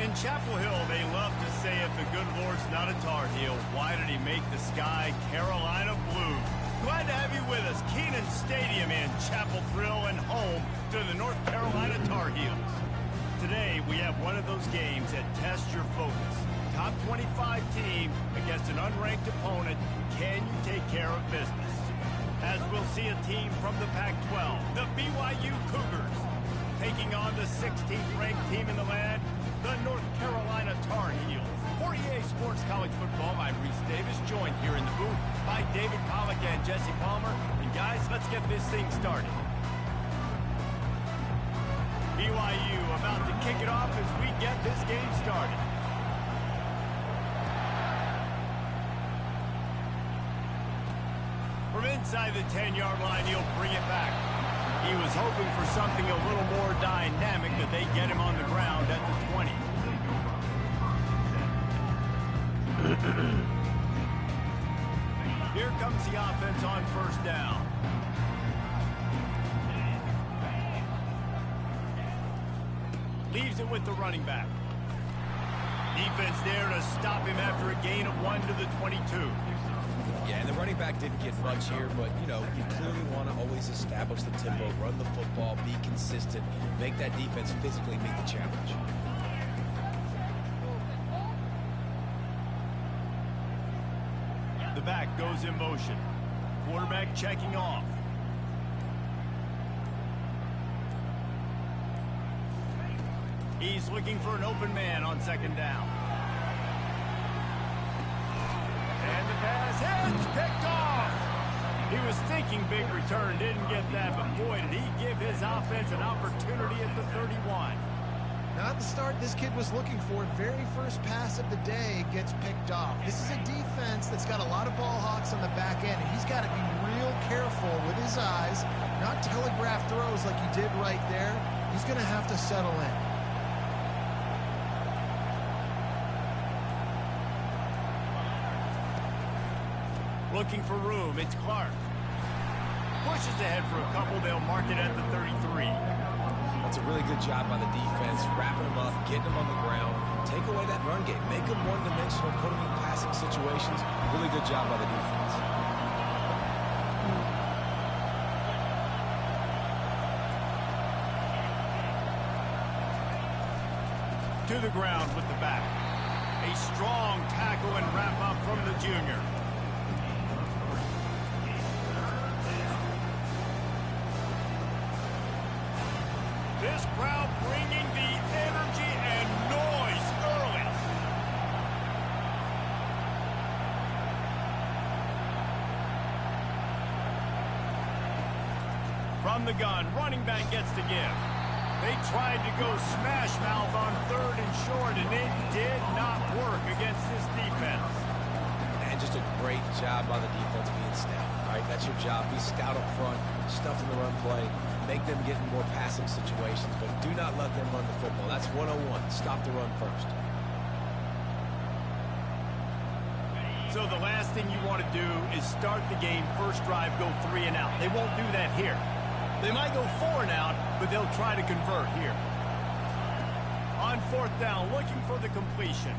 In Chapel Hill, they love to say if the good Lord's not a Tar Heel, why did he make the sky Carolina blue? Glad to have you with us. Kenan Stadium in Chapel Thrill and home to the North Carolina Tar Heels. Today, we have one of those games that tests your focus. Top 25 team against an unranked opponent. Can you take care of business? As we'll see a team from the Pac-12, the BYU Cougars, taking on the 16th ranked team in the land, the North Carolina Tar Heels. For EA Sports College Football, I'm Reese Davis, joined here in the booth by David Pollack and Jesse Palmer. And guys, let's get this thing started. BYU about to kick it off as we get this game started. From inside the 10-yard line, he'll bring it back. He was hoping for something a little more dynamic, but they get him on the ground at the 20. Here comes the offense on first down. Leaves it with the running back. Defense there to stop him after a gain of 1 to the 22. Yeah, and the running back didn't get much here, but, you know, you clearly want to always establish the tempo, run the football, be consistent, make that defense physically meet the challenge. The back goes in motion. Quarterback checking off. He's looking for an open man on second down. And the pass hits, picked off. He was thinking big return, didn't get that, but boy, did he give his offense an opportunity at the 31. Not the start this kid was looking for. Very first pass of the day gets picked off. This is a defense that's got a lot of ball hawks on the back end, and he's got to be real careful with his eyes, not telegraph throws like he did right there. He's going to have to settle in. Looking for room, it's Clark. Pushes ahead for a couple, they'll mark it at the 33. That's a really good job by the defense, wrapping them up, getting them on the ground, take away that run game, make them one-dimensional, put them in passing situations. Really good job by the defense. To the ground with the back. A strong tackle and wrap up from the junior. This crowd bringing the energy and noise early. From the gun, running back gets to give. They tried to go smash mouth on third and short, and it did not work against this defense. And just a great job by the defense being stout, right? That's your job. Be stout up front, stuff in the run play, make them get in more passing situations, but do not let them run the football. That's 101. Stop the run first. So the last thing you want to do is start the game, first drive, go 3 and out. They won't do that here. They might go 4 and out, but they'll try to convert here. On fourth down, looking for the completion.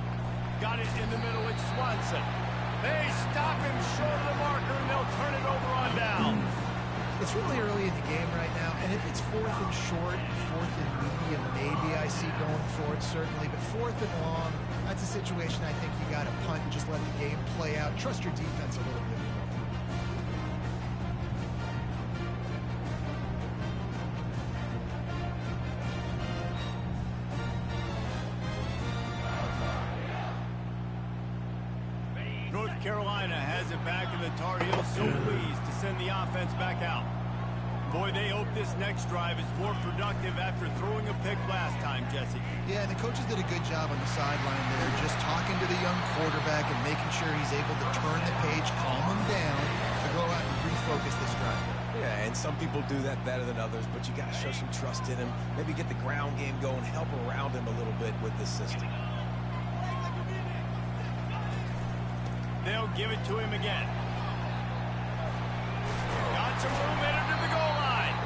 Got it in the middle, it's Swanson. They stop him short of the marker, and they'll turn it over on down. It's really early in the game right now, and if it's 4th and short, 4th and medium, maybe I see going for it, certainly. But 4th and long, that's a situation I think you got to punt and just let the game play out. Trust your defense a little bit. North Carolina has it back, and the Tar Heels so pleased to send the offense back out. Boy, they hope this next drive is more productive after throwing a pick last time, Jesse. Yeah, and the coaches did a good job on the sideline there, just talking to the young quarterback and making sure he's able to turn the page, calm him down, to go out and refocus this drive. Yeah, and some people do that better than others, but you got to show some trust in him. Maybe get the ground game going, help around him a little bit with this system. They'll give it to him again. Got some room headed to the goal line.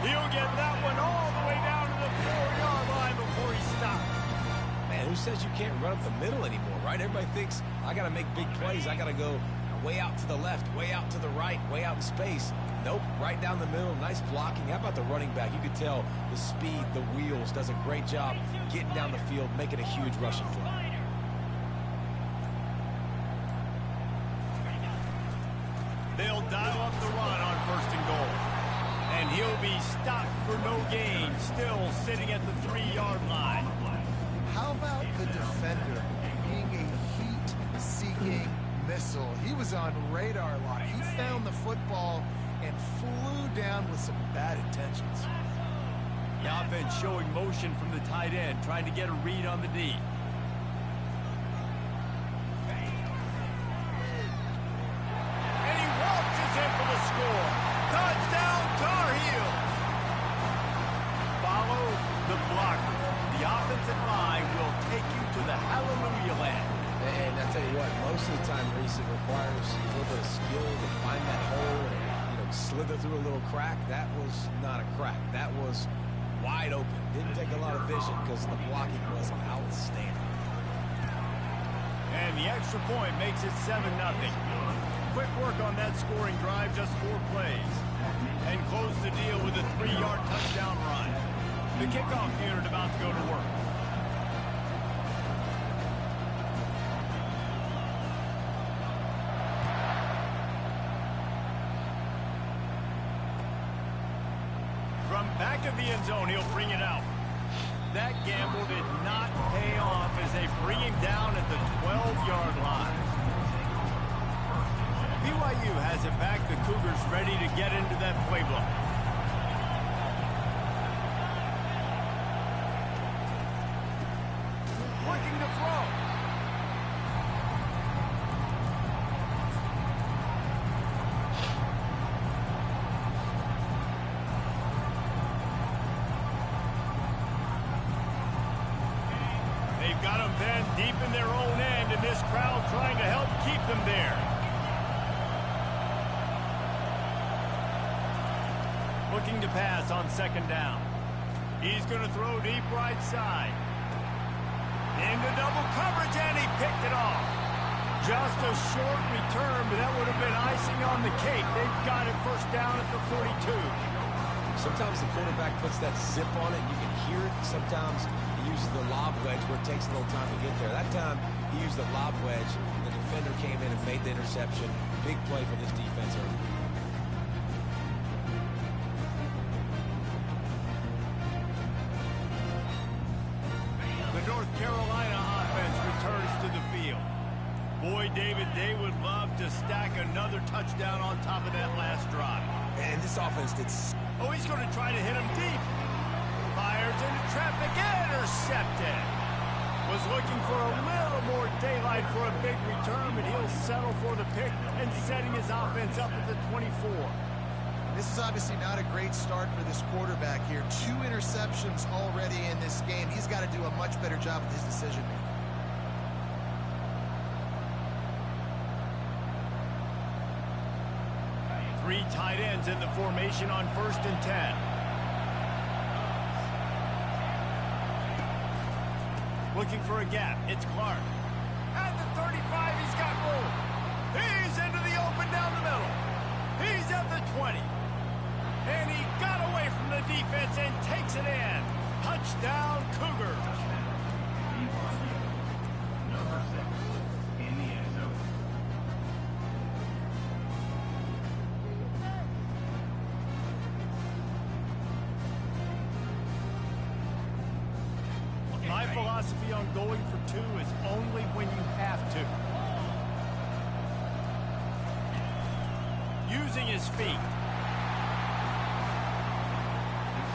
He'll get that one all the way down to the 4-yard line before he stops. Man, who says you can't run up the middle anymore, right? Everybody thinks, I got to make big plays. I got to go way out to the left, way out to the right, way out in space. Nope, right down the middle. Nice blocking. How about the running back? You could tell the speed, the wheels, does a great job getting down the field, making a huge rushing play. They'll dial up the run on 1st and goal. And he'll be stopped for no gain, still sitting at the 3-yard line. How about the defender being a heat-seeking missile? He was on radar lock. He found the football and flew down with some bad intentions. The offense showing motion from the tight end, trying to get a read on the D. And he waltzes in for the score. Touchdown, Tar Heel! Follow the blocker. The offensive line will take you to the hallelujah land. And I tell you what, most of the time, Reese, it requires a little bit of skill to find that hole and, slither through a little crack. That was not a crack. That was wide open. Didn't take a lot of vision because the blocking was outstanding. And the extra point makes it 7-0. Quick work on that scoring drive, just 4 plays. And close the deal with a 3-yard touchdown run. The kickoff unit about to go to work. From back of the end zone, he'll bring it out. That gamble did not pay off as they bring him down at the 12-yard line. BYU has it back. The Cougars ready to get into that playbook. Looking to throw. They've got them then deep in their own end, and this crowd trying to help keep them there. Looking to pass on 2nd down. He's going to throw deep right side. Into double coverage, and he picked it off. Just a short return, but that would have been icing on the cake. They've got it 1st down at the 42. Sometimes the quarterback puts that zip on it. You can hear it. Sometimes he uses the lob wedge where it takes a little time to get there. That time, he used the lob wedge. The defender came in and made the interception. Big play for this defense early. The North Carolina offense returns to the field. Boy, David, they would love to stack another touchdown on top of that last drive. And this offense did... Oh, he's going to try to hit him deep. Fires into traffic, intercepted. Was looking for a little more daylight for a big return, but he'll settle for the pick and setting his offense up at the 24. This is obviously not a great start for this quarterback here. 2 interceptions already in this game. He's got to do a much better job with his decision-making. Three tight ends in the formation on 1st and 10. Looking for a gap. It's Clark. At the 35, he's got room. He's into the open down the middle. He's at the 20. And he got away from the defense and takes it in. Touchdown, Cougars. My philosophy on going for 2 is only when you have to. Using his feet.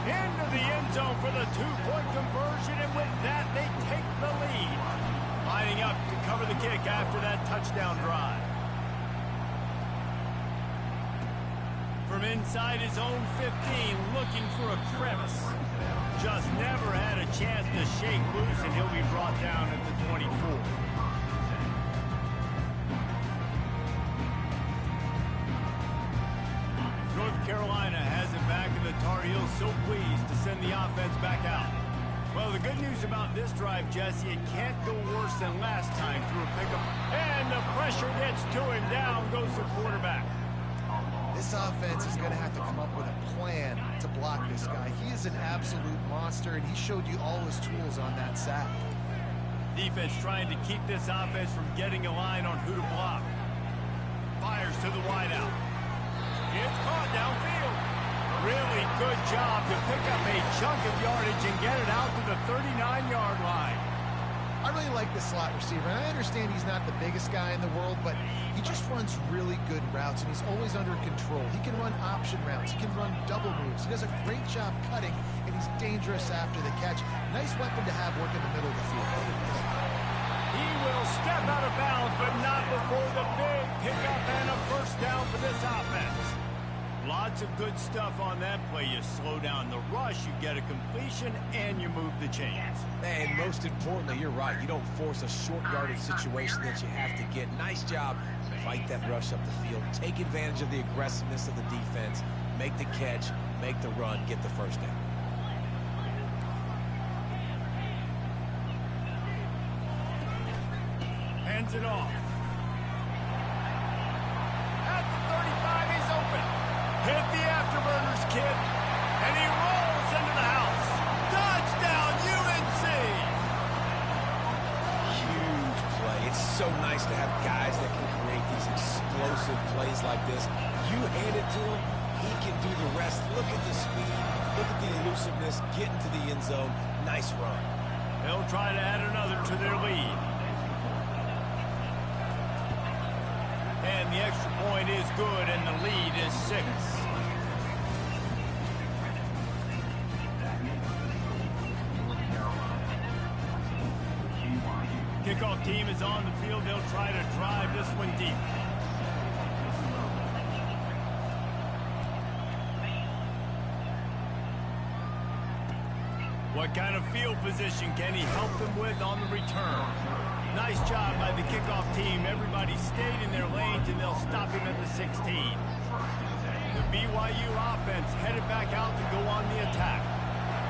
Into the end zone for the 2-point conversion, and with that, they take the lead. Lining up to cover the kick after that touchdown drive. From inside his own 15, looking for a crevice. Just never had a chance to shake loose, and he'll be brought down at the 24. North Carolina has it back, and the Tar Heels so pleased to send the offense back out. Well, the good news about this drive, Jesse, it can't go worse than last time through a pickup. And the pressure gets to him. Down goes the quarterback. This offense is going to have to come up with a plan to block this guy. He is an absolute monster, and he showed you all his tools on that sack. Defense trying to keep this offense from getting a line on who to block. Fires to the wideout. It's caught downfield. Really good job to pick up a chunk of yardage and get it out to the 39-yard line. I really like this slot receiver, and I understand he's not the biggest guy in the world, but he just runs really good routes, and he's always under control. He can run option routes. He can run double moves. He does a great job cutting, and he's dangerous after the catch. Nice weapon to have working the middle of the field. He will step out of bounds, but not before the big pickup and a first down for this offense. Lots of good stuff on that play. You slow down the rush, you get a completion, and you move the chains. And most importantly, you're right. You don't force a short yardage situation that you have to get. Nice job. Fight that rush up the field. Take advantage of the aggressiveness of the defense. Make the catch, make the run, get the first down. Hands it off. At the 35, he's open. Hit the afterburners, kid. And he rolls into the house. Touchdown, UNC! Huge play. It's so nice to have guys that can create these explosive plays like this. You hand it to him, he can do the rest. Look at the speed. Look at the elusiveness. Get into the end zone. Nice run. They'll try to add another to their lead. And the extra point is good, and the lead is 6. Kickoff team is on the field. They'll try to drive this one deep. What kind of field position can he help them with on the return? Nice job by the kickoff team. Everybody stayed in their lanes, and they'll stop him at the 16. The BYU offense headed back out to go on the attack.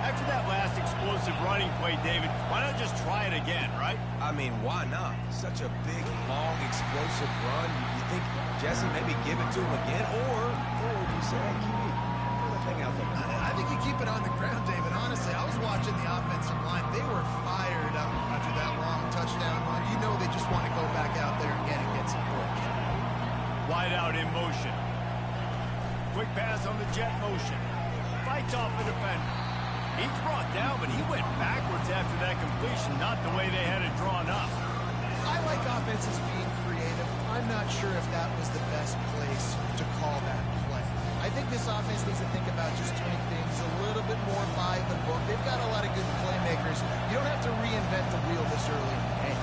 After that last explosive running play, David, why not just try it again, right? I mean, why not? Such a big, long, explosive run. You think, Jesse, maybe give it to him again? Or would you say, hey, QB, throw that thing out there? I think you keep it on the ground, David. Honestly, I was watching the offensive line. They were fired up after that long touchdown run. You know they just want to go back out there again and get some push. Wide out in motion. Quick pass on the jet motion. Fights off the defender. He's brought down, but he went backwards after that completion, not the way they had it drawn up. I like offenses being creative. I'm not sure if that was the best place to call that play. I think this offense needs to think about just doing things a little bit more by the book. They've got a lot of good playmakers. You don't have to reinvent the wheel this early in the game.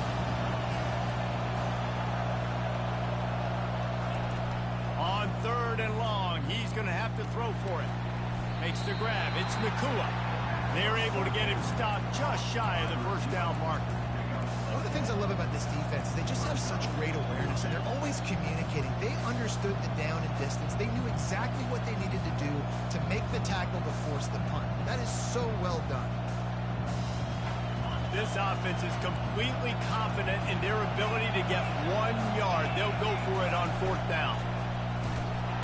On 3rd and long, he's going to have to throw for it. Makes the grab. It's Nakua. They're able to get him stopped just shy of the first down marker. One of the things I love about this defense is they just have such great awareness, and they're always communicating. They understood the down and distance. They knew exactly what they needed to do to make the tackle to force the punt. That is so well done. This offense is completely confident in their ability to get 1 yard. They'll go for it on 4th down.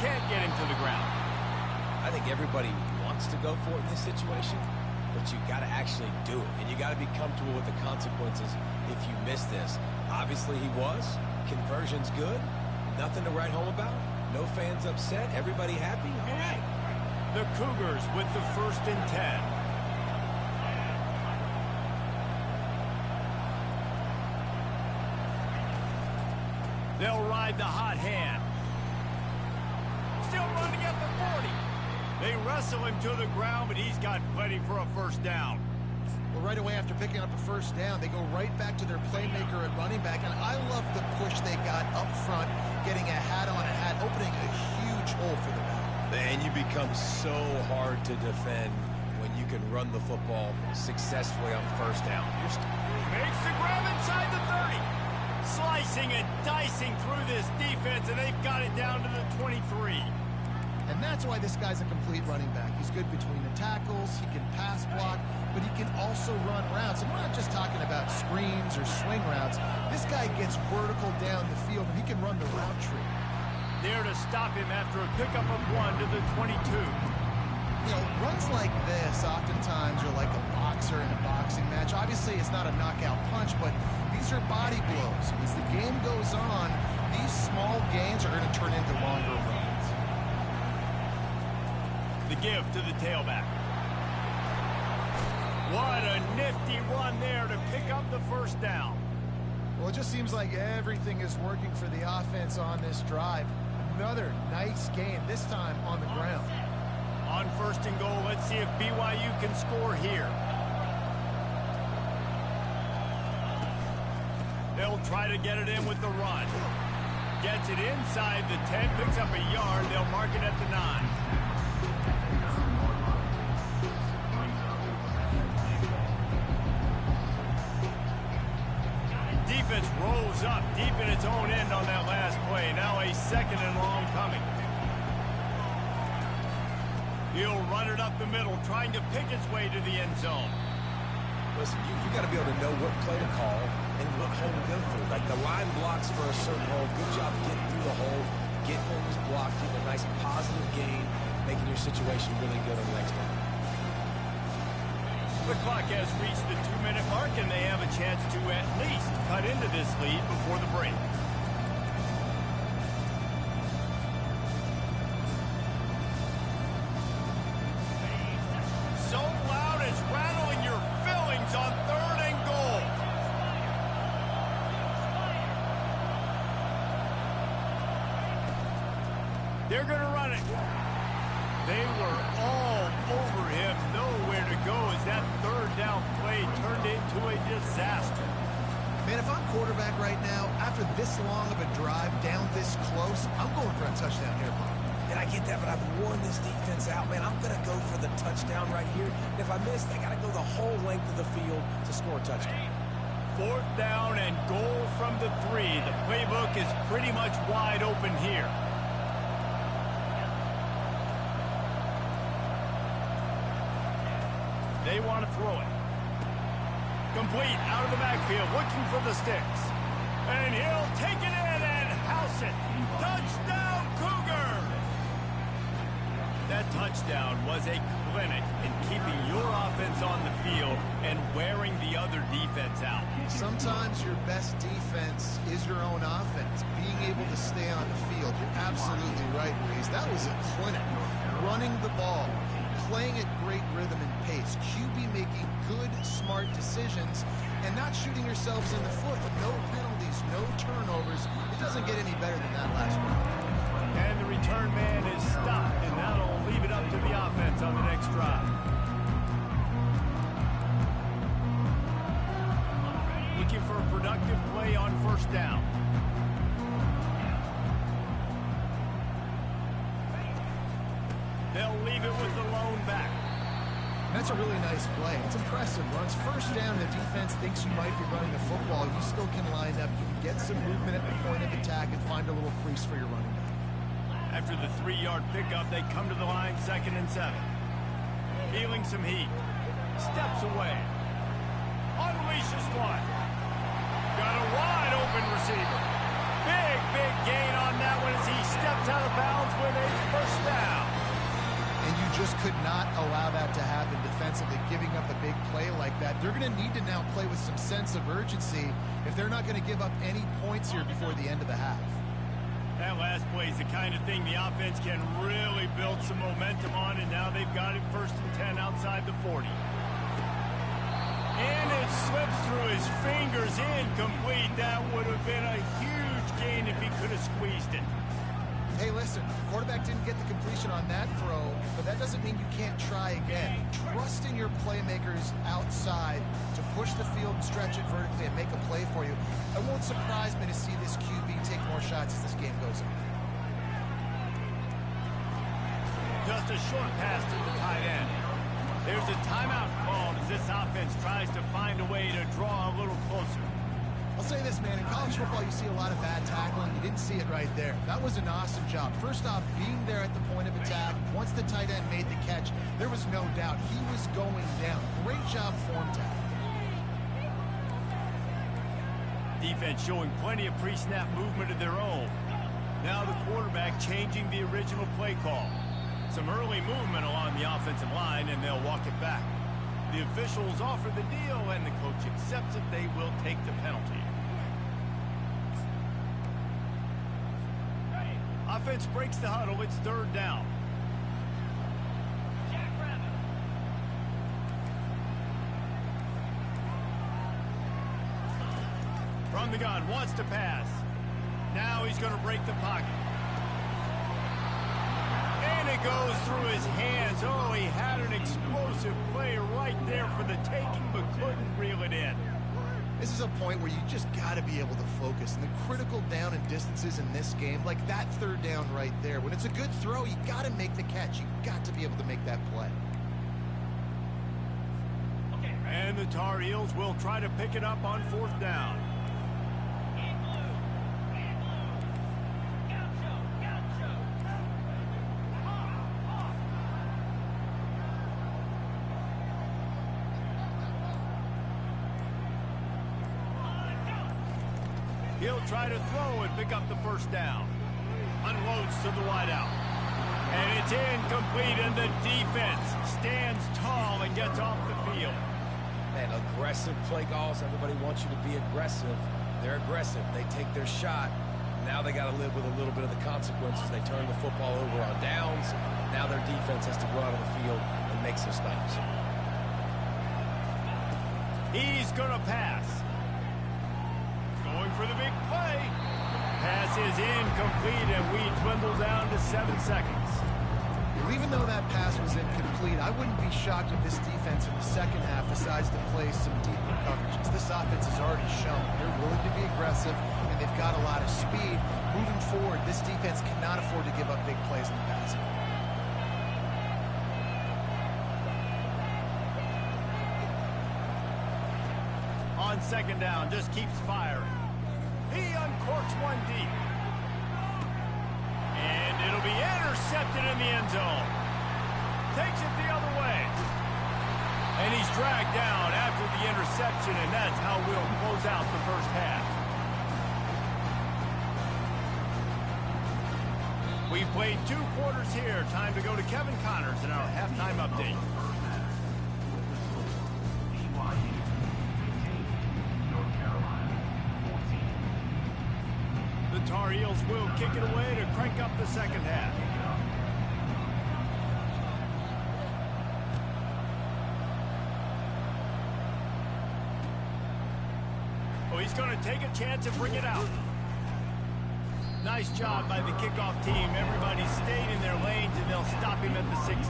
Can't get him to the ground. I think everybody wants to go for it in this situation, but you got to actually do it, and you got to be comfortable with the consequences if you miss this. Obviously, he was. Conversion's good. Nothing to write home about. No fans upset. Everybody happy. All right. The Cougars with the 1st and 10. They'll ride the hot hand. Still running at the 40. They wrestle him to the ground, but he's got plenty for a first down. Well, right away after picking up a first down, they go right back to their playmaker at running back, and I love the push they got up front, getting a hat on a hat, opening a huge hole for the back. And you become so hard to defend when you can run the football successfully on first down. Makes the grab inside the 30. Slicing and dicing through this defense, and they've got it down to the 23. And that's why this guy's a complete running back. He's good between the tackles, he can pass block, but he can also run routes. And we're not just talking about screens or swing routes. This guy gets vertical down the field, and he can run the route tree. There to stop him after a pickup of 1 to the 22. You know, runs like this oftentimes are like a boxer in a boxing match. Obviously, it's not a knockout punch, but these are body blows. As the game goes on, these small gains are going to turn into longer runs. The give to the tailback. What a nifty run there to pick up the first down. Well, it just seems like everything is working for the offense on this drive. Another nice gain, this time on the ground. On 1st and goal, let's see if BYU can score here. They'll try to get it in with the run. Gets it inside the 10, picks up a yard. They'll mark it at the 9. Defense rolls up deep in its own end on that last play. Now a 2nd and long coming. He'll run it up the middle, trying to pick its way to the end zone. Listen, you got to be able to know what play to call and what hole to go through. Like the line blocks for a certain hole. Good job getting through the hole, getting what was blocked, getting a nice positive gain, making your situation really good on the next one. The clock has reached the 2-minute mark, and they have a chance to at least cut into this lead before the break. So loud it's rattling your fillings on 3rd and goal. They're going to run it. They were all over him, nowhere to go as that 3rd down play turned into a disaster. Man, if I'm quarterback right now, after this long of a drive down this close, I'm going for a touchdown here, Bob. And I get that, but I've worn this defense out, man. I'm going to go for the touchdown right here. And if I miss, they got to go the whole length of the field to score a touchdown. 4th down and goal from the 3. The playbook is pretty much wide open here. They want to throw it. Complete out of the backfield, looking for the sticks. And he'll take it in and house it. Touchdown, Cougar! That touchdown was a clinic in keeping your offense on the field and wearing the other defense out. Sometimes your best defense is your own offense. Being able to stay on the field, you're absolutely right, Reese. That was a clinic. Running the ball, playing at great rhythm and pace, QB making good, smart decisions, and not shooting yourselves in the foot. No penalties, no turnovers. It doesn't get any better than that last one. And the return man is stopped, and that'll leave it up to the offense on the next drive. Looking for a productive play on 1st down. They'll leave it with the lone back. That's a really nice play. It's impressive. Runs 1st down, the defense thinks you might be running the football. You still can line up. You can get some movement at the point of attack and find a little crease for your running back. After the 3-yard pickup, they come to the line 2nd and 7. Feeling some heat. Steps away. Unleashes one. Got a wide open receiver. Big gain on that one as he steps out of bounds with a 1st down. And you just could not allow that to happen defensively, giving up a big play like that. They're going to need to now play with some sense of urgency if they're not going to give up any points here before the end of the half. That last play is the kind of thing the offense can really build some momentum on, and now they've got it 1st and 10 outside the 40. And it slips through his fingers, incomplete. That would have been a huge gain if he could have squeezed it. Hey, listen, the quarterback didn't get the completion on that throw, but that doesn't mean you can't try again. Trust in your playmakers outside to push the field and stretch it vertically and make a play for you. It won't surprise me to see this QB take more shots as this game goes on. Just a short pass to the tight end. There's a timeout called as this offense tries to find a way to draw a little closer. I'll say this, man. In college football, you see a lot of bad tackling. You didn't see it right there. That was an awesome job. First off, being there at the point of attack. Once the tight end made the catch, there was no doubt he was going down. Great job form tackle. Defense showing plenty of pre-snap movement of their own. Now the quarterback changing the original play call. Some early movement along the offensive line, and they'll walk it back. The officials offer the deal, and the coach accepts it. They will take the penalty. Offense breaks the huddle. It's third down. From the gun, wants to pass. Now he's going to break the pocket. And it goes through his hands. Oh, he had an explosive play right there for the taking, but couldn't reel it in. This is a point where you just got to be able to focus. And the critical down and distances in this game, like that third down right there, when it's a good throw, you got to make the catch. You got to be able to make that play. And the Tar Heels will try to pick it up on fourth down. He'll try to throw and pick up the first down. Unloads to the wideout. And it's incomplete, and the defense stands tall and gets off the field. Man, aggressive play calls. Everybody wants you to be aggressive. They're aggressive. They take their shot. Now they got to live with a little bit of the consequences. They turn the football over on downs. Now their defense has to go out on the field and make some stops. He's going to pass. Going for the big play. Pass is incomplete, and we dwindle down to 7 seconds. Well, even though that pass was incomplete, I wouldn't be shocked if this defense in the second half decides to play some deeper coverages. This offense has already shown they're willing to be aggressive, and they've got a lot of speed. Moving forward, this defense cannot afford to give up big plays in the passing. On second down, just keeps firing. He uncorks one deep. And it'll be intercepted in the end zone. Takes it the other way. And he's dragged down after the interception, and that's how we'll close out the first half. We've played 2 quarters here. Time to go to Kevin Connors in our halftime update. The Tar Heels will kick it away to crank up the second half. Oh, he's going to take a chance and bring it out. Nice job by the kickoff team. Everybody stayed in their lanes, and they'll stop him at the 16.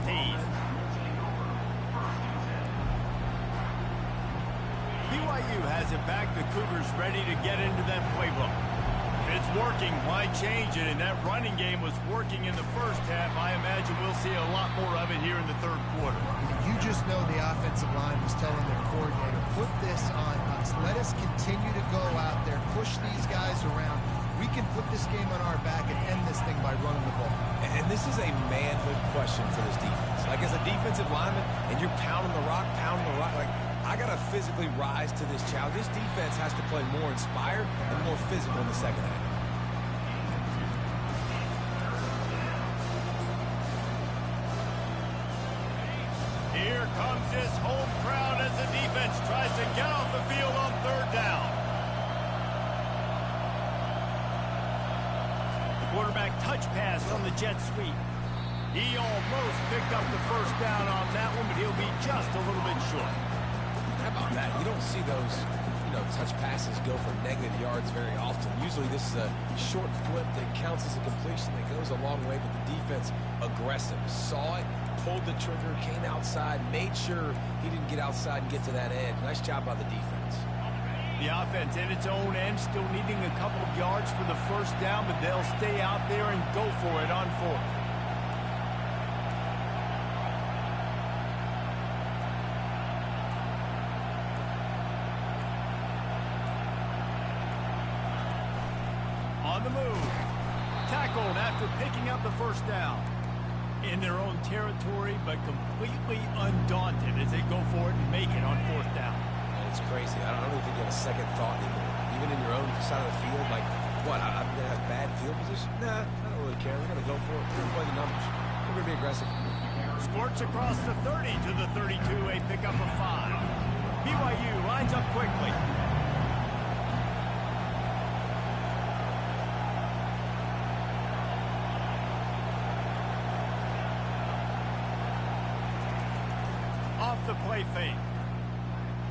BYU has it back. The Cougars ready to get into that playbook. It's working. Why change it? And that running game was working in the first half. I imagine we'll see a lot more of it here in the third quarter. You just know the offensive line was telling their coordinator, put this on us. Let us continue to go out there, push these guys around. We can put this game on our back and end this thing by running the ball. And this is a manhood question for this defense. Like, as a defensive lineman, and you're pounding the rock, like, I got to physically rise to this challenge. This defense has to play more inspired and more physical in the second half. Here comes this home crowd as the defense tries to get off the field on third down. The quarterback touch pass on the jet sweep. He almost picked up the first down on that one, but he'll be just a little bit short. How about that? You don't see those, touch passes go for negative yards very often. Usually this is a short flip that counts as a completion that goes a long way, but the defense aggressive. Saw it, pulled the trigger, came outside, made sure he didn't get outside and get to that edge. Nice job by the defense. The offense in its own end still needing a couple of yards for the first down, but they'll stay out there and go for it on fourth. On the move. Tackled after picking up the first down. In their own territory, but completely undaunted as they go for it and make it on fourth down. It's crazy. I don't really think you have a second thought anymore. Even in your own side of the field, like, what, I'm going to have bad field position? Nah, I don't really care. We're going to go for it. We're going to play the numbers. We're going to be aggressive. Squirts across the 30 to the 32, a pickup of 5. BYU lines up quickly. Off the play fake.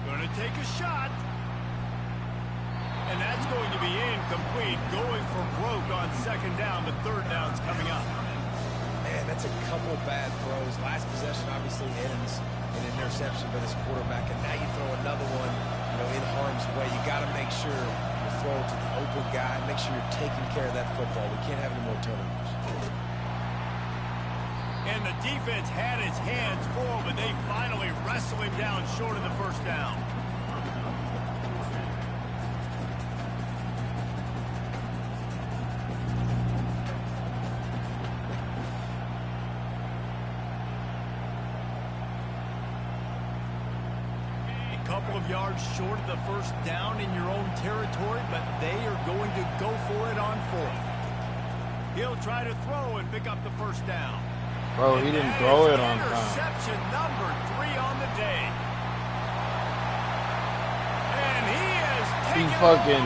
Going to take a shot. And that's going to be incomplete. Going for broke on second down, but third down's coming up. Man, that's a couple bad throws. Last possession obviously ends in an interception by this quarterback, and now you throw another one, in harm's way. You got to make sure you throw it to the open guy. Make sure you're taking care of that football. We can't have any more turnovers. And the defense had its hands full, but they finally wrestle him down short of the first down. A couple of yards short of the first down in your own territory, but they are going to go for it on fourth. He'll try to throw and pick up the first down. Bro, he didn't throw it on time. Interception number 3 on the day. And he is taking fucking,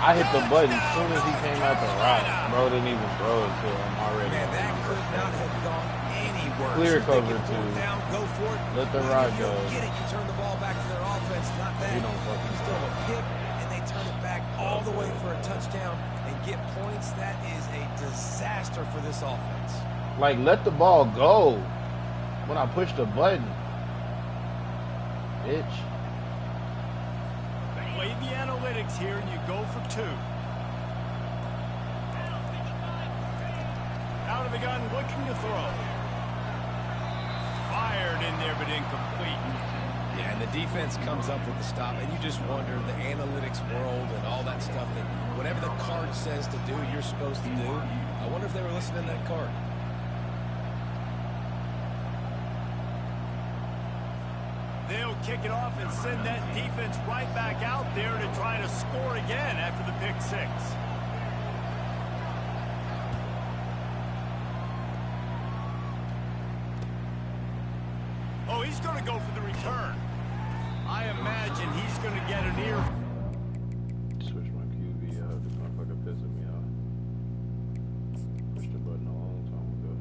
I hit the button as soon as he came out the route. Bro didn't even throw it to him already. Man, that could not have gone any worse. Clear cover too. Down, go for it. Let the ride go. Get it, you turn the ball back to their offense. Not that. You don't fucking still a pick, and they turn it back all the way for a touchdown and get points. That is a disaster for this offense. Like, let the ball go when I push the button. Bitch. Play the analytics here, and you go for 2. Out of the gun, looking to throw. Fired in there, but incomplete. Yeah, and the defense comes up with the stop, and you just wonder, the analytics world and all that stuff, that whatever the card says to do, you're supposed to do. I wonder if they were listening to that card. They'll kick it off and send that defense right back out there to try to score again after the pick 6. Oh, he's going to go for the return. I imagine he's going to get an ear. Switch my QB out. This motherfucker pissing me off. Pushed the button a long time ago.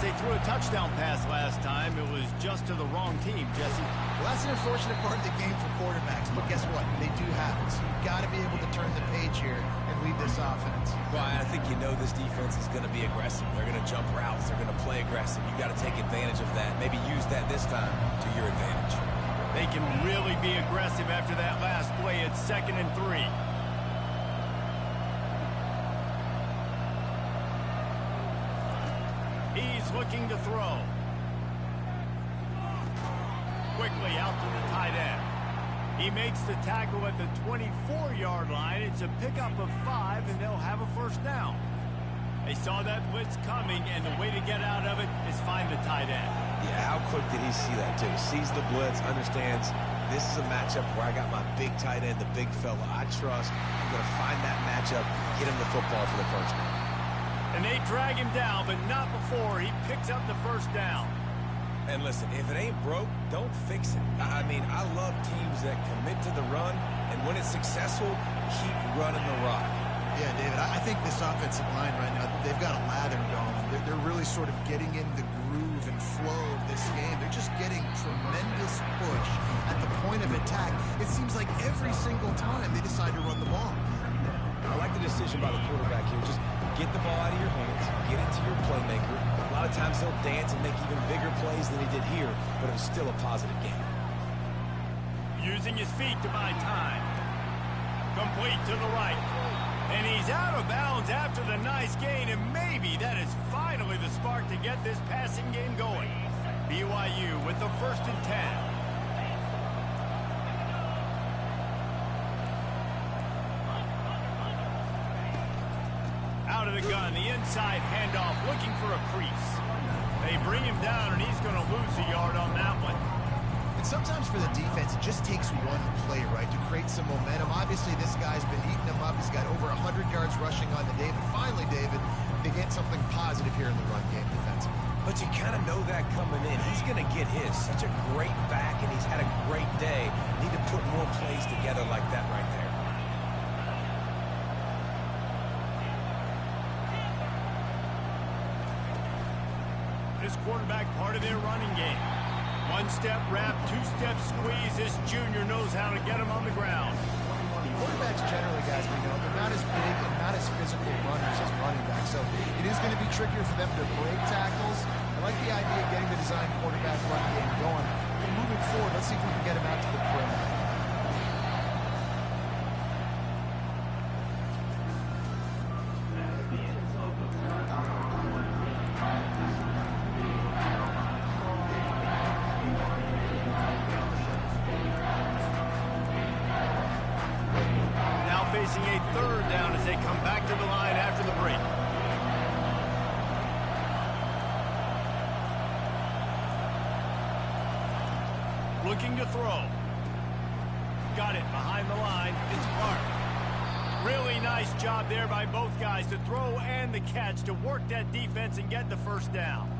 They threw a touchdown pass last time. It was just to the wrong team, Jesse. Well, that's an unfortunate part of the game for quarterbacks, but guess what? They do have it. So you've got to be able to turn the page here and lead this offense. Well, I think this defense is going to be aggressive. They're going to jump routes. They're going to play aggressive. You've got to take advantage of that. Maybe use that this time to your advantage. They can really be aggressive after that last play. It's 2nd and 3. He's looking to throw. Quickly out to the tight end. He makes the tackle at the 24-yard line. It's a pickup of 5, and they'll have a first down. They saw that blitz coming, and the way to get out of it is find the tight end. Yeah, how quick did he see that, too? He sees the blitz, understands this is a matchup where I got my big tight end, the big fella I trust. I'm going to find that matchup, get him the football for the first down. And they drag him down, but not before he picks up the first down. And listen, if it ain't broke, don't fix it. I mean, I love teams that commit to the run, and when it's successful, keep running the rock. Yeah, David, I think this offensive line right now, they've got a lather going. They're really sort of getting in the groove and flow of this game. They're just getting tremendous push at the point of attack. It seems like every single time they decide to run the ball. I like the decision by the quarterback here. Just get the ball out of your hands, get it to your playmaker. A lot of times he'll dance and make even bigger plays than he did here, but it was still a positive game. Using his feet to buy time. Complete to the right. And he's out of bounds after the nice gain, and maybe that is finally the spark to get this passing game going. BYU with the 1st and 10. Out of the gun, the inside handoff, looking for a crease. They bring him down, and he's going to lose a yard on that one. And sometimes for the defense, it just takes one play, right, to create some momentum. Obviously, this guy's been eating them up. He's got over 100 yards rushing on the day. But finally, David, they get something positive here in the run game defensively. But you kind of know that coming in. He's going to get his. Such a great back, and he's had a great day. Need to put more plays together like that right there. This quarterback part of their running game. One-step wrap, two-step squeeze. This junior knows how to get him on the ground. Quarterbacks generally, guys, we know, they're not as big and not as physical runners as running backs. So it is going to be trickier for them to break tackles. I like the idea of getting the design quarterback run game going. But moving forward, let's see if we can get him out to the perimeter. Facing a 3rd down as they come back to the line after the break. Looking to throw. Got it behind the line. It's Clark. Really nice job there by both guys to throw and the catch to work that defense and get the 1st down.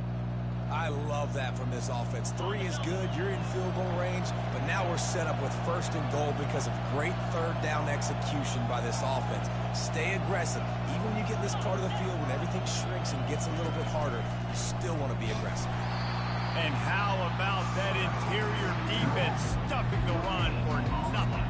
I love that from this offense. 3 is good. You're in field goal range, but now we're set up with 1st and goal because of great 3rd down execution by this offense. Stay aggressive. Even when you get in this part of the field when everything shrinks and gets a little bit harder, you still want to be aggressive. And how about that interior defense stuffing the run for nothing?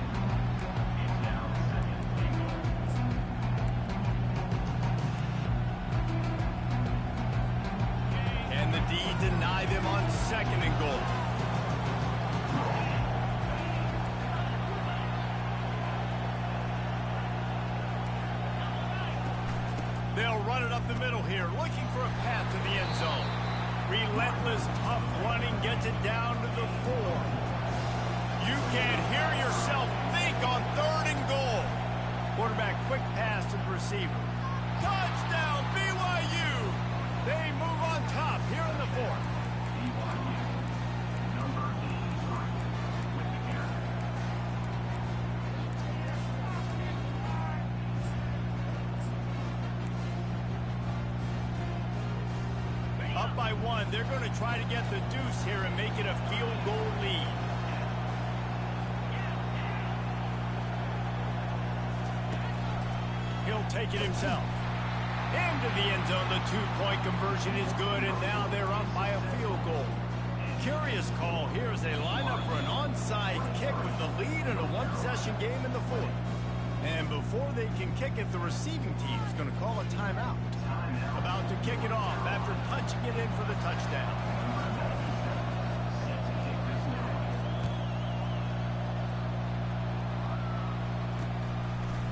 Deny them on 2nd and goal. They'll run it up the middle here, looking for a path to the end zone. Relentless, tough running gets it down to the 4. You can't hear yourself think on 3rd and goal. Quarterback quick pass to the receiver. Touchdown, BYU! They move on top here in the 4th. Up by 1, they're going to try to get the deuce here and make it a field goal lead. He'll take it himself. Into the end zone, the 2-point conversion is good, and now they're up by a field goal. Curious call here as they line up for an onside kick with the lead in a one-possession game in the 4th. And before they can kick it, the receiving team is going to call a timeout. About to kick it off after punching it in for the touchdown.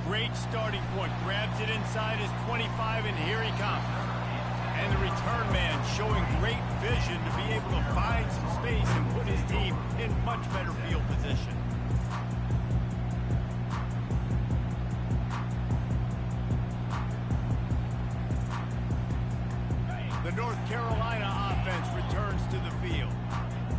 Great starting point. Grabs it inside his 25, and here he comes. And the return man showing great vision to be able to find some space and put his team in much better field position. The North Carolina offense returns to the field.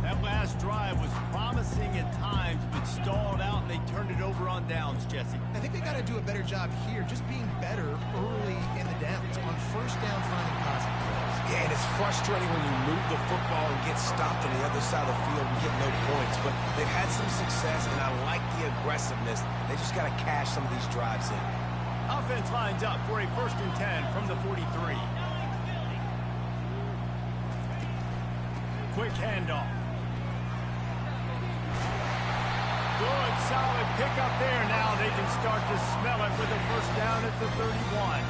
That last drive was promising at times, but stalled out, and they turned it over on downs, Jesse. I think they got to do a better job here, just being better early in the downs. On 1st down, finding positive plays. Yeah, and it's frustrating when you move the football and get stopped on the other side of the field and get no points. But they've had some success, and I like the aggressiveness. They just got to cash some of these drives in. Offense lines up for a 1st and 10 from the 43. Quick handoff. Good, solid pickup there. Now they can start to smell it with a 1st down at the 31.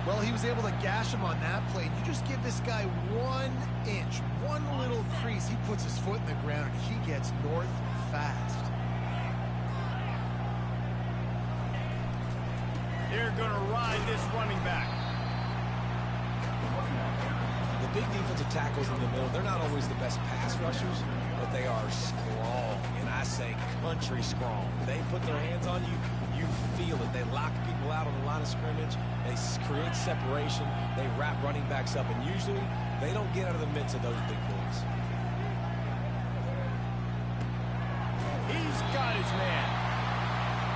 Well, he was able to gash him on that play. You just give this guy 1 inch, one little crease, he puts his foot in the ground, and he gets north fast. They're going to ride this running back. The big defensive tackles in the middle, they're not always the best pass rushers, but they are strong, and I say country strong. They put their hands on you, you feel it. They lock people out on the line of scrimmage. They create separation. They wrap running backs up, and usually they don't get out of the midst of those big boys. He's got his man.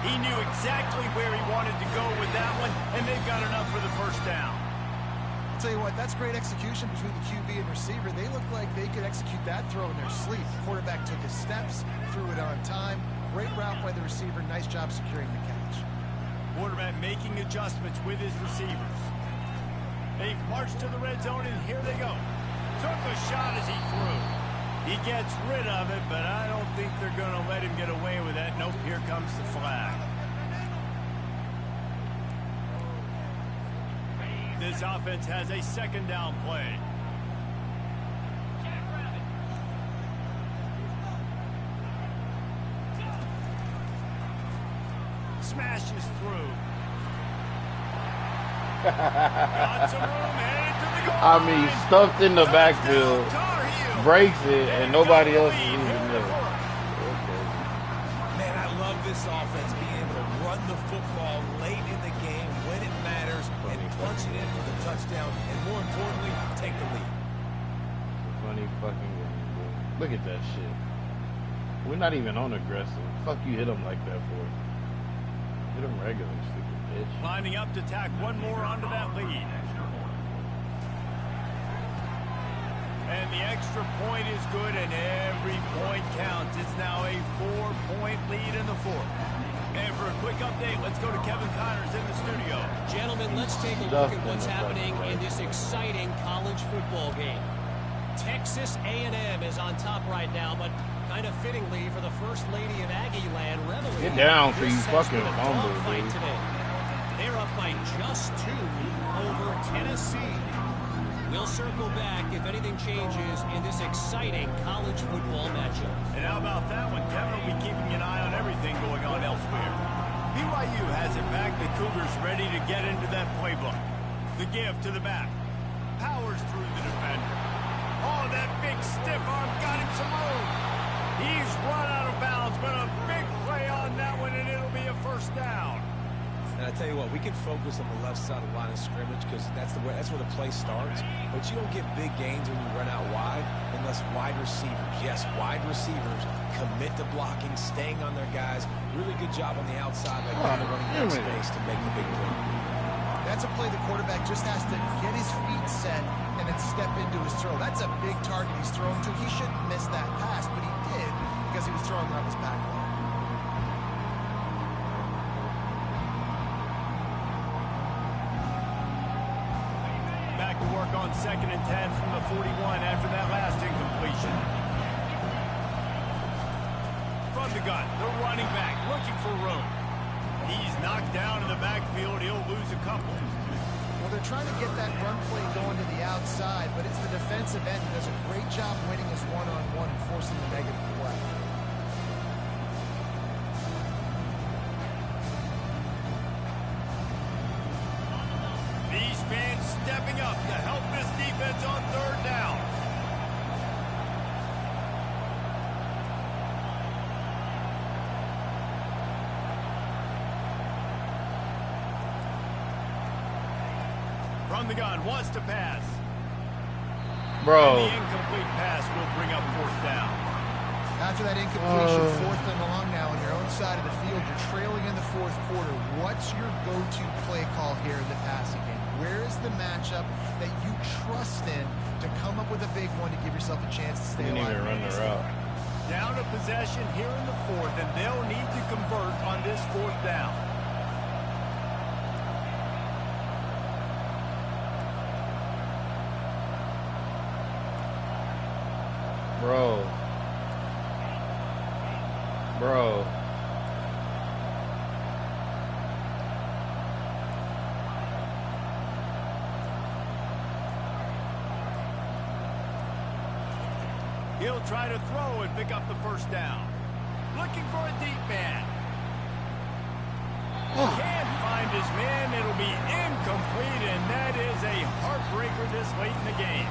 He knew exactly where he wanted to go with that one, and they've got enough for the first down. I'll tell you what, that's great execution between the QB and receiver. They look like they could execute that throw in their sleep. Quarterback took his steps, threw it on time. Great route by the receiver. Nice job securing the catch. Quarterback making adjustments with his receivers. They marched to the red zone, and here they go. Took a shot as he threw. He gets rid of it, but I don't think they're going to let him get away with that. Nope, here comes the flag. This offense has a second down play. Smashes through. Got some room, headed to the goal I mean, line. stuffed in the Touchdown, backfield, Tar Heel. breaks it, and nobody else is Lead even here in the there. fourth. Man, I love this offense being able to run the football late in the game when it matters and punch it in for the touchdown, and more importantly, take the lead. Funny fucking game, bro. Look at that shit. We're not even on aggressive. Fuck you hit him like that for? Hit him regular, stupid bitch. Lining up to tack one more onto that lead. And the extra point is good, and every point counts. It's now a 4-point lead in the fourth. And for a quick update, let's go to Kevin Connors in the studio. Gentlemen, let's take a look at what's happening in this exciting college football game. Texas A&M is on top right now, but kind of fittingly for the First Lady of Aggie Land, Reveille. Get down for you this has fucking been a fumble, dogfight dude. today. They're up by just 2 over Tennessee. We'll circle back if anything changes in this exciting college football matchup. And how about that one? Kevin will be keeping an eye on everything going on elsewhere. BYU has it back. The Cougars ready to get into that playbook. The give to the back. Powers through the defender. Oh, that big stiff arm got him some room. He's run out of bounds, but a big play on that one, and it'll be a first down. And I tell you what, we can focus on the left side of the line of scrimmage because that's where the play starts. But you don't get big gains when you run out wide unless wide receivers, yes, wide receivers commit to blocking, staying on their guys. Really good job on the outside by giving the running back space to make the big play. That's a play the quarterback just has to get his feet set and then step into his throw. That's a big target he's throwing to. He shouldn't miss that pass, but he did because he was throwing around his back line. Back to work on 2nd and 10 from the 41 after that last incompletion. From the gun, the running back looking for room. He's knocked down in the backfield. He'll lose a couple. Well, they're trying to get that run play going to the outside, but it's the defensive end who does a great job winning his one-on-one and forcing the negative play. These fans stepping up to help this defense on 3rd down. From the gun, wants to pass. Bro. And the incomplete pass will bring up 4th down. After that incompletion, 4th and long now on your own side of the field, you're trailing in the 4th quarter. What's your go-to play call here in the passing game? Where is the matchup that you trust in to come up with a big one to give yourself a chance to stay You need alive? to run the route. Down a possession here in the 4th, and they'll need to convert on this 4th down. Bro. He'll try to throw and pick up the first down. Looking for a deep man. Can't find his man. It'll be incomplete, and that is a heartbreaker this late in the game.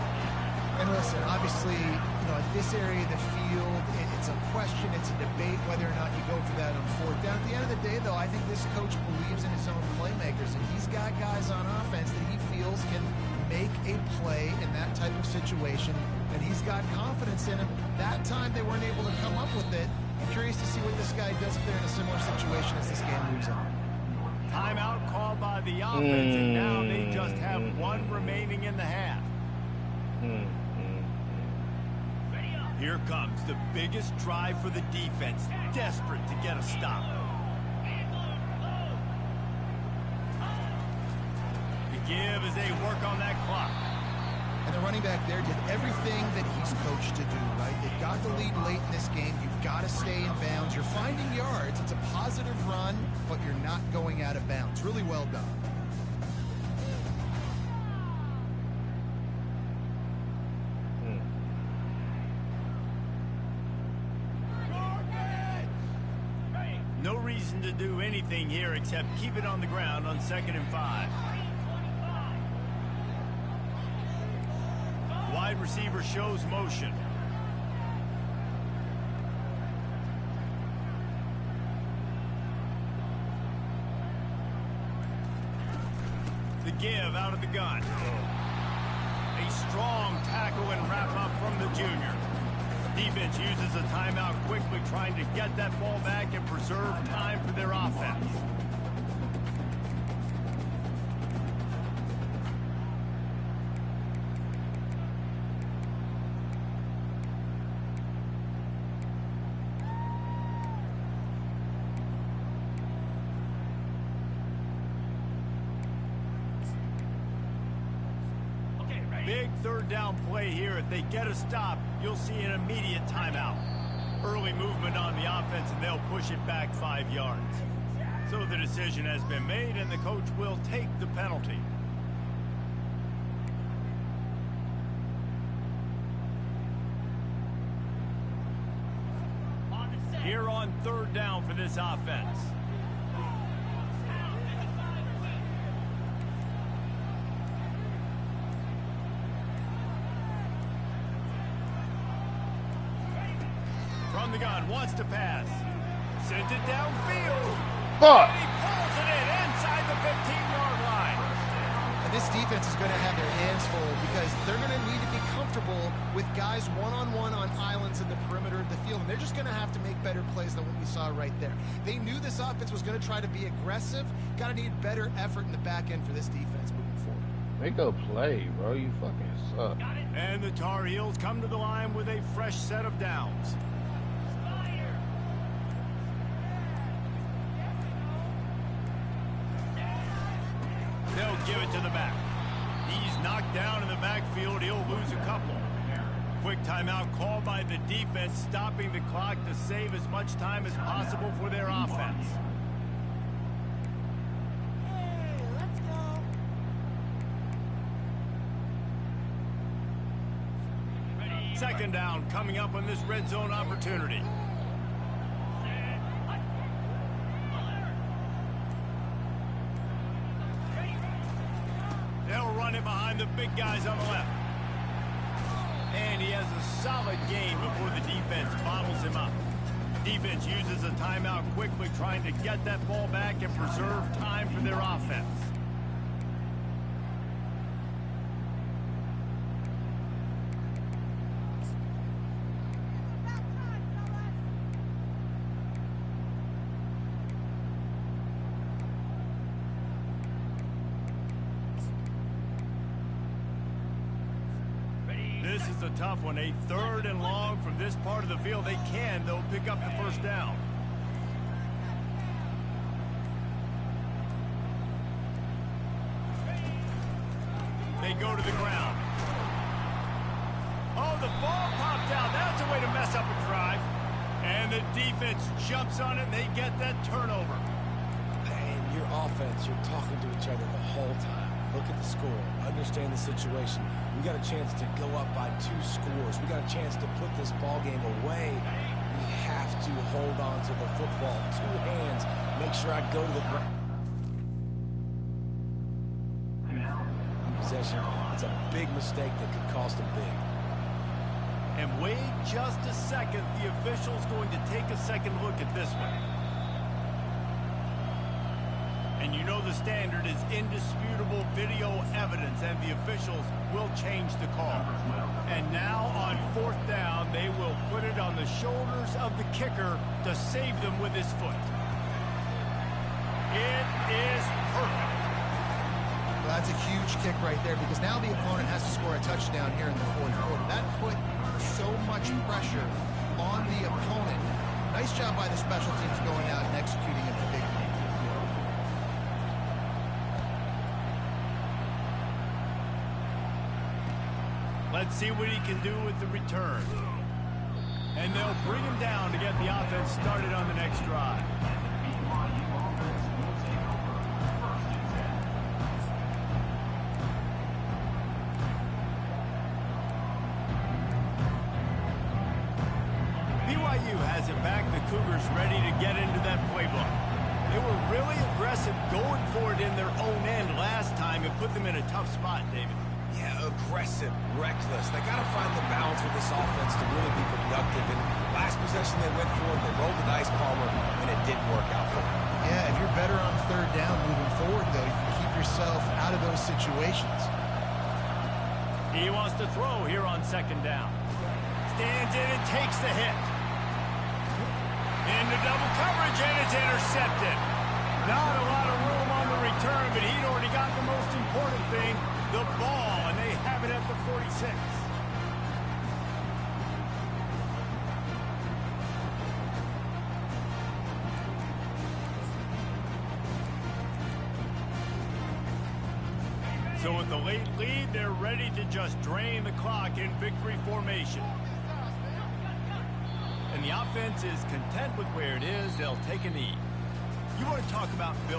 And listen, obviously, at this area of the field, it's a question, it's a debate whether or not you go for that on fourth down. At the end of the day, though, I think this coach believes in his own playmakers, and he's got guys on offense that he feels can make a play in that type of situation, and he's got confidence in him. That time they weren't able to come up with it. I'm curious to see what this guy does if they're in a similar situation as this game moves on. Timeout called by the offense, and now they just have one remaining in the half. Here comes the biggest drive for the defense, desperate to get a stop. The give as they work on that clock. And the running back there did everything that he's coached to do, right? They got the lead late in this game. You've got to stay in bounds. You're finding yards. It's a positive run, but you're not going out of bounds. Really well done. No reason to do anything here except keep it on the ground on 2nd and 5. Wide receiver shows motion. The give out of the gun. A strong tackle and wrap up from the junior. Defense uses a timeout quickly, trying to get that ball back and preserve time for their offense. Big third down play here. If they get a stop, you'll see an immediate timeout. Early movement on the offense, and they'll push it back 5 yards. So the decision has been made, and the coach will take the penalty. Here on third down for this offense. From the gun, wants to pass. Sends it downfield. Fuck. And he pulls it in inside the 15-yard line. And this defense is going to have their hands full because they're going to need to be comfortable with guys one-on-one on islands in the perimeter of the field. And they're just going to have to make better plays than what we saw right there. They knew this offense was going to try to be aggressive. Got to need better effort in the back end for this defense moving forward. Make a play, bro. You fucking suck. And the Tar Heels come to the line with a fresh set of downs. They'll give it to the back. He's knocked down in the backfield. He'll lose a couple. Quick timeout called by the defense, stopping the clock to save as much time as possible for their offense. Hey, let's go. Second down coming up on this red zone opportunity. They'll run it behind the big guys on the left. And he has a solid gain before the defense bottles him up. Defense uses a timeout quickly, trying to get that ball back and preserve time for their offense. This is a tough one. A third and long from this part of the field. They can, though, pick up the first down. They go to the ground. Oh, the ball popped out. That's a way to mess up a drive. And the defense jumps on it, and they get that turnover. And your offense, you're talking to each other the whole time. Look at the score. Understand the situation. We got a chance to go up by 2 scores. We got a chance to put this ball game away. We have to hold on to the football. 2 hands. Make sure I go to the ground. Possession. It's a big mistake that could cost them big. And wait just a second. The official's going to take a second look at this one. And you know the standard is indisputable video evidence, and the officials will change the call. And now on 4th down, they will put it on the shoulders of the kicker to save them with his foot. It is perfect. Well, that's a huge kick right there, because now the opponent has to score a touchdown here in the 4th quarter. That put so much pressure on the opponent. Nice job by the special teams going out and executing it the big one. Let's see what he can do with the return. And they'll bring him down to get the offense started on the next drive. BYU has it back. The Cougars ready to get into that playbook. They were really aggressive going for it in their own end last time. It put them in a tough spot, David. Yeah, aggressive, reckless. They got to find the balance with this offense to really be productive. And last possession they went for it, they rolled the dice, Palmer, and it didn't work out for them. Yeah, if you're better on 3rd down moving forward, though, you can keep yourself out of those situations. He wants to throw here on 2nd down. Stands in and takes the hit. Into double coverage, and it's intercepted. Not a lot of room on the return, but he'd already got the most important thing, the ball, and they have it at the 46. So with the late lead, they're ready to just drain the clock in victory formation. And the offense is content with where it is. They'll take a knee. You want to talk about Bill